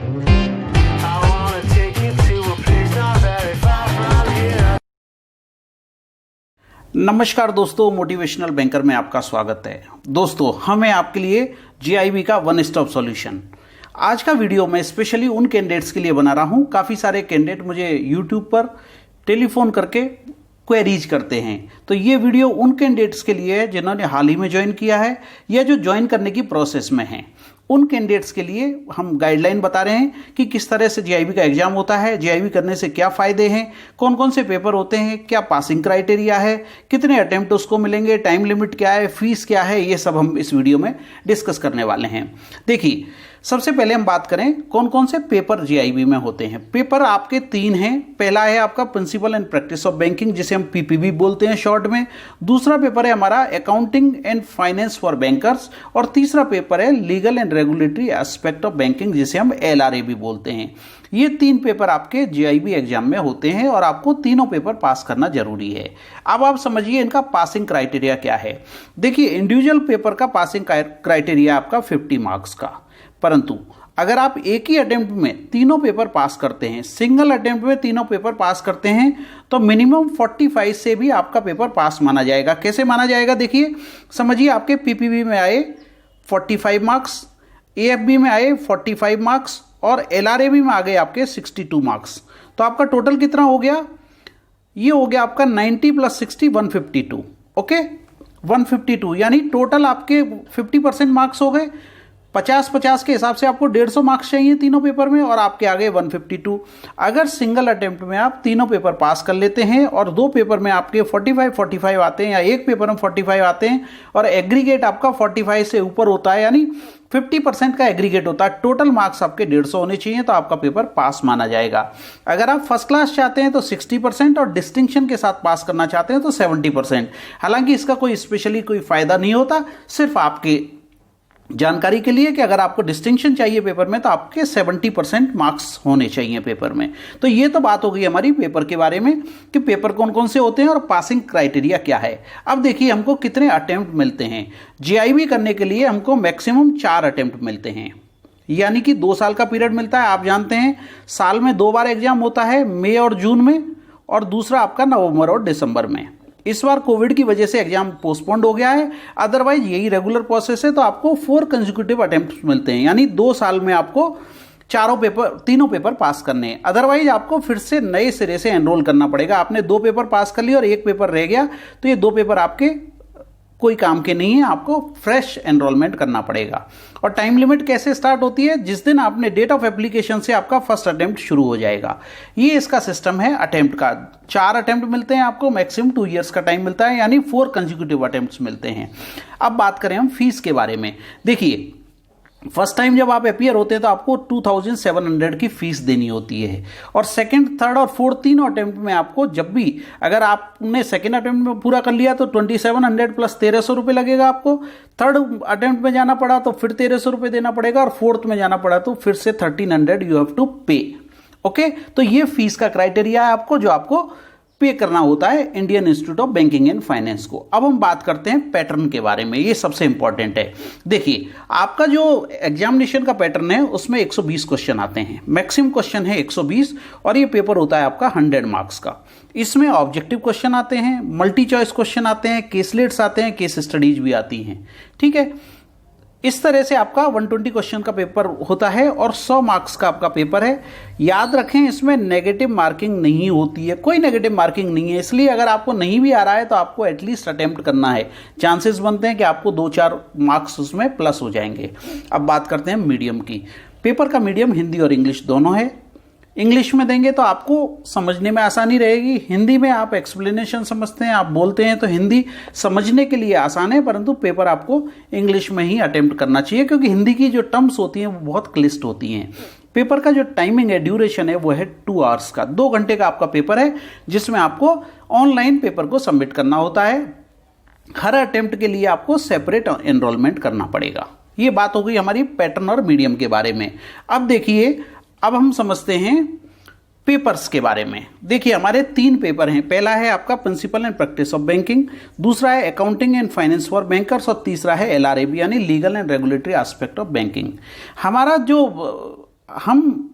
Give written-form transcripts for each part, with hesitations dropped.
I wanna take you to a place not very far from here. नमस्कार दोस्तों, motivational banker में आपका स्वागत है। दोस्तों, हमें आपके लिए जीआईबी का वन स्टॉप सॉल्यूशन। आज का वीडियो मैं स्पेशली उन कैंडिडेट्स के लिए बना रहा हूं। काफ़ी सारे कैंडिडेट मुझे यूट्यूब पर टेलीफोन करके क्वेरीज करते हैं, तो ये वीडियो उन कैंडिडेट्स के लिए है जिन्होंने हाल ही में ज्वाइन किया है या जो ज्वाइन करने की प्रोसेस में हैं। उन कैंडिडेट्स के लिए हम गाइडलाइन बता रहे हैं कि किस तरह से जीआईबी का एग्जाम होता है, जीआईबी करने से क्या फ़ायदे हैं, कौन कौन से पेपर होते हैं, क्या पासिंग क्राइटेरिया है, कितने अटेम्प्ट उसको मिलेंगे, टाइम लिमिट क्या है, फीस क्या है, ये सब हम इस वीडियो में डिस्कस करने वाले हैं। देखिए, सबसे पहले हम बात करें कौन कौन से पेपर जीआईबी में होते हैं। पेपर आपके 3 हैं। पहला है आपका principle and practice of banking, जिसे हम पीपीबी बोलते हैं शॉर्ट में। दूसरा पेपर है हमारा accounting and finance for bankers, और तीसरा पेपर है legal and regulatory aspect of banking, जिसे हम एलआरए भी बोलते हैं। ये 3 पेपर आपके जीआईबी एग्जाम में होते हैं और आपको तीनों पेपर पास करना जरूरी है। अब आप समझिए इनका पासिंग क्राइटेरिया क्या है। देखिए, इंडिविजुअल पेपर का पासिंग क्राइटेरिया आपका 50 मार्क्स का, परंतु अगर आप एक ही अटेम्प्ट में तीनों पेपर पास करते हैं, सिंगल अटेम्प्ट में तीनों पेपर पास करते हैं, तो मिनिमम 45 से भी आपका पेपर पास माना जाएगा। कैसे माना जाएगा? देखिए, समझिए आपके पीपीबी में आए 45 मार्क्स, एएफबी में आए 45 मार्क्स और एलआरएबी में आ गए आपके 62 मार्क्स। तो आपका टोटल कितना हो गया? ये हो गया आपका 90 + 60 152। ओके, 152 यानी टोटल आपके 50% मार्क्स हो गए। 50-50 के हिसाब से आपको 150 मार्क्स चाहिए तीनों पेपर में, और आपके आ गए 152। अगर सिंगल अटेम्प्ट में आप तीनों पेपर पास कर लेते हैं और 2 पेपर में आपके 45 आते हैं या एक पेपर में 45 आते हैं और एग्रीगेट आपका 45 से ऊपर होता है, यानी 50% का एग्रीगेट होता है, टोटल मार्क्स आपके 150 होने चाहिए, तो आपका पेपर पास माना जाएगा। अगर आप फर्स्ट क्लास चाहते हैं तो 60% और डिस्टिंक्शन के साथ पास करना चाहते हैं तो 70%। हालांकि इसका कोई स्पेशली कोई फायदा नहीं होता, सिर्फ आपके जानकारी के लिए कि अगर आपको डिस्टिंक्शन चाहिए पेपर में तो आपके 70% मार्क्स होने चाहिए पेपर में। तो ये तो बात हो गई हमारी पेपर के बारे में कि पेपर कौन कौन से होते हैं और पासिंग क्राइटेरिया क्या है। अब देखिए हमको कितने अटेम्प्ट मिलते हैं। जीआईबी करने के लिए हमको मैक्सिमम 4 अटेम्प्ट मिलते हैं, यानी कि 2 साल का पीरियड मिलता है। आप जानते हैं साल में 2 बार एग्जाम होता है, मई और जून में, और दूसरा आपका नवंबर और दिसंबर में। इस बार कोविड की वजह से एग्जाम पोस्टपोन्ड हो गया है, अदरवाइज यही रेगुलर प्रोसेस है। तो आपको 4 कंसेक्यूटिव अटेम्प्ट मिलते हैं, यानी 2 साल में आपको तीनों पेपर पास करने हैं। अदरवाइज आपको फिर से नए सिरे से एनरोल करना पड़ेगा। आपने 2 पेपर पास कर लिए और 1 पेपर रह गया, तो ये 2 पेपर आपके कोई काम के नहीं है, आपको फ्रेश एनरोलमेंट करना पड़ेगा। और टाइम लिमिट कैसे स्टार्ट होती है? जिस दिन आपने डेट ऑफ एप्लीकेशन से आपका फर्स्ट अटेम्प्ट शुरू हो जाएगा। ये इसका सिस्टम है अटेम्प्ट का। 4 अटेम्प्ट मिलते हैं आपको, मैक्सिमम 2 ईयर्स का टाइम मिलता है, यानी 4 कंसेक्यूटिव अटेम्प्ट्स मिलते हैं। अब बात करें हम फीस के बारे में। देखिए, फर्स्ट टाइम जब आप अपीयर होते हैं तो आपको 2700 की फीस देनी होती है, और सेकंड, थर्ड और फोर्थ तीनों अटेम्प्ट में आपको, जब भी अगर आपने सेकंड अटेम्प्ट में पूरा कर लिया तो 2700 + 1300 रुपये लगेगा आपको। थर्ड अटेम्प्ट में जाना पड़ा तो फिर 1300 रुपये देना पड़ेगा, और फोर्थ में जाना पड़ा तो फिर से 1300 यू हैव टू पे। ओके, तो ये फीस का क्राइटेरिया है आपको, जो आपको पे करना होता है Indian Institute of Banking and finance को। अब हम बात करते हैं पैटर्न के बारे में, ये सबसे इंपॉर्टेंट है। देखिए, आपका जो एग्जामिनेशन का पैटर्न है उसमें 120 क्वेश्चन आते हैं, मैक्सिमम क्वेश्चन है 120, और ये पेपर होता है आपका 100 मार्क्स का। इसमें ऑब्जेक्टिव क्वेश्चन आते हैं, मल्टी चॉइस क्वेश्चन आते हैं, केसलेट्स आते हैं, केस स्टडीज भी आती हैं। ठीक है, इस तरह से आपका 120 क्वेश्चन का पेपर होता है और 100 मार्क्स का आपका पेपर है। याद रखें, इसमें नेगेटिव मार्किंग नहीं होती है, कोई नेगेटिव मार्किंग नहीं है। इसलिए अगर आपको नहीं भी आ रहा है तो आपको एटलीस्ट अटेम्प्ट करना है, चांसेस बनते हैं कि आपको 2-4 मार्क्स उसमें प्लस हो जाएंगे। अब बात करते हैं मीडियम की। पेपर का मीडियम हिंदी और इंग्लिश दोनों है। इंग्लिश में देंगे तो आपको समझने में आसानी रहेगी, हिंदी में आप एक्सप्लेनेशन समझते हैं, आप बोलते हैं, तो हिंदी समझने के लिए आसान है, परंतु पेपर आपको इंग्लिश में ही अटेम्प्ट करना चाहिए, क्योंकि हिंदी की जो टर्म्स होती हैं वो बहुत क्लिष्ट होती हैं। पेपर का जो टाइमिंग है, ड्यूरेशन है, वो है 2 आवर्स का, 2 घंटे का आपका पेपर है, जिसमें आपको ऑनलाइन पेपर को सबमिट करना होता है। हर अटेम्प्ट के लिए आपको सेपरेट एनरोलमेंट करना पड़ेगा। ये बात हो गई हमारी पैटर्न और मीडियम के बारे में। अब देखिए, अब हम समझते हैं पेपर्स के बारे में। देखिए, हमारे 3 पेपर हैं। पहला है आपका principle and practice of banking, दूसरा है accounting and finance for bankers, और तीसरा है एलआरएबी यानी legal and regulatory aspect of banking. हमारा जो हम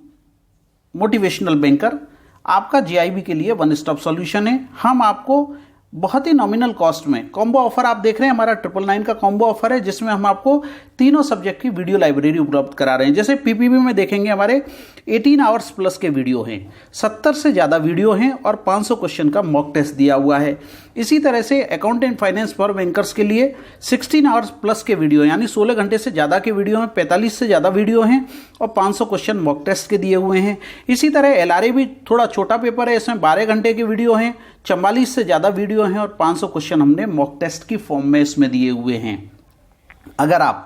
मोटिवेशनल बैंकर आपका जीआईबी के लिए वन स्टॉप सॉल्यूशन है। हम आपको बहुत ही नॉमिनल कॉस्ट में कॉम्बो ऑफर आप देख रहे हैं, हमारा 999 का कॉम्बो ऑफर है, जिसमें हम आपको तीनों सब्जेक्ट की वीडियो लाइब्रेरी उपलब्ध करा रहे हैं। जैसे पीपीबी में देखेंगे हमारे 18 आवर्स प्लस के वीडियो हैं, 70 से ज़्यादा वीडियो हैं और 500 क्वेश्चन का मॉक टेस्ट दिया हुआ है। इसी तरह से अकाउंटेंट फाइनेंस फॉर बैंकर्स के लिए 16 आवर्स प्लस के वीडियो यानी 16 घंटे से ज़्यादा के वीडियो हैं, 45 से ज़्यादा वीडियो हैं और 500 क्वेश्चन मॉक टेस्ट के दिए हुए हैं। इसी तरह एलआरए भी थोड़ा छोटा पेपर है, इसमें 12 घंटे के वीडियो हैं, 44 से ज़्यादा वीडियो हैं और 500 क्वेश्चन हमने मॉक टेस्ट की फॉर्म में इसमें दिए हुए हैं। अगर आप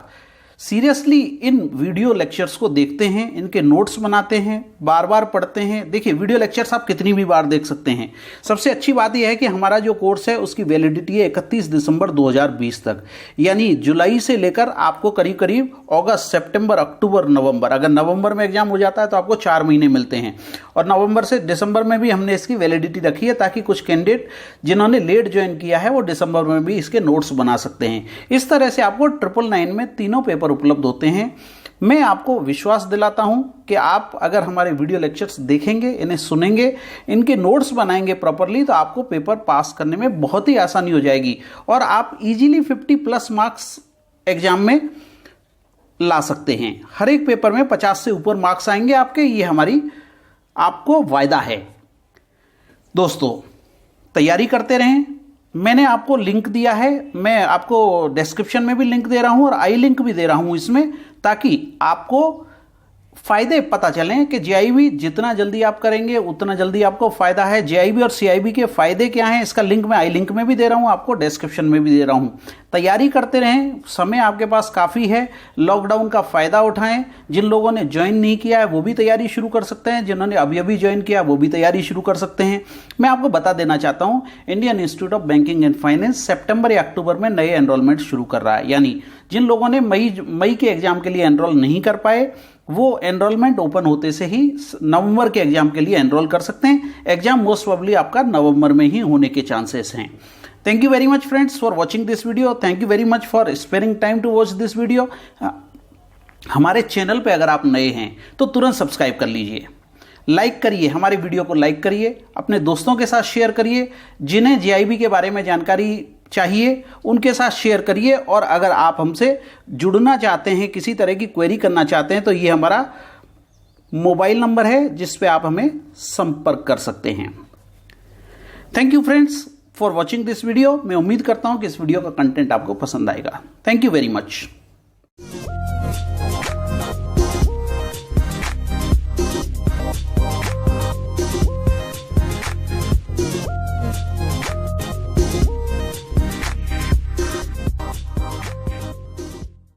सीरियसली इन वीडियो लेक्चर्स को देखते हैं, इनके नोट्स बनाते हैं, बार बार पढ़ते हैं, देखिए वीडियो लेक्चर्स आप कितनी भी बार देख सकते हैं। सबसे अच्छी बात यह है कि हमारा जो कोर्स है उसकी वैलिडिटी है 31 दिसंबर 2020 तक, यानी जुलाई से लेकर आपको करीब करीब अगस्त, सितंबर, अक्टूबर, नवंबर, अगर नवंबर में एग्जाम हो जाता है तो आपको 4 महीने मिलते हैं और नवंबर से दिसंबर में भी हमने इसकी वैलिडिटी रखी है ताकि कुछ कैंडिडेट जिन्होंने लेट ज्वाइन किया है वो दिसंबर में भी इसके नोट्स बना सकते हैं। इस तरह से आपको 999 में तीनों पेपर उपलब्ध होते हैं। मैं आपको विश्वास दिलाता हूं कि आप अगर हमारे वीडियो लेक्चर्स देखेंगे, इन्हें सुनेंगे, इनके नोट्स बनाएंगे प्रॉपरली तो आपको पेपर पास करने में बहुत ही आसानी हो जाएगी और आप इजीली 50+ मार्क्स एग्जाम में ला सकते हैं। हर एक पेपर में 50 से ऊपर मार्क्स आएंगे आपके, ये हमारी आपको वायदा है। दोस्तों तैयारी करते रहें। मैंने आपको लिंक दिया है, मैं आपको डिस्क्रिप्शन में भी लिंक दे रहा हूं और आई लिंक भी दे रहा हूं इसमें, ताकि आपको फायदे पता चलें कि जीआईबी जितना जल्दी आप करेंगे उतना जल्दी आपको फायदा है। जीआईबी और सीआईबी के फायदे क्या हैं, इसका लिंक मैं आई लिंक में भी दे रहा हूं, आपको डिस्क्रिप्शन में भी दे रहा हूं। तैयारी करते रहें, समय आपके पास काफ़ी है। लॉकडाउन का फायदा उठाएं। जिन लोगों ने ज्वाइन नहीं किया है वो भी तैयारी शुरू कर सकते हैं, जिन्होंने अभी अभी ज्वाइन किया वो भी तैयारी शुरू कर सकते हैं। मैं आपको बता देना चाहता हूं, Indian Institute of Banking and Finance सितंबर या अक्टूबर में नए एनरोलमेंट शुरू कर रहा है, यानी जिन लोगों ने मई के एग्जाम के लिए एनरोल नहीं कर पाए वो एनरोलमेंट ओपन होते से ही नवंबर के एग्जाम के लिए एनरोल कर सकते हैं। एग्जाम मोस्ट प्रोबेबली आपका नवंबर में ही होने के चांसेस हैं। Thank you very much friends for watching this video. Thank you very much for sparing time to watch this video. हमारे चैनल पे अगर आप नए हैं तो तुरंत सब्सक्राइब कर लीजिए, लाइक करिए, हमारे वीडियो को लाइक करिए, अपने दोस्तों के साथ शेयर करिए, जिन्हें जीआईबी के बारे में जानकारी चाहिए उनके साथ शेयर करिए। और अगर आप हमसे जुड़ना चाहते हैं, किसी तरह की क्वेरी करना चाहते हैं तो ये हमारा मोबाइल नंबर है जिस पे आप हमें संपर्क कर सकते हैं। Thank you friends for watching this video. मैं उम्मीद करता हूं कि इस वीडियो का कंटेंट आपको पसंद आएगा। Thank you very much.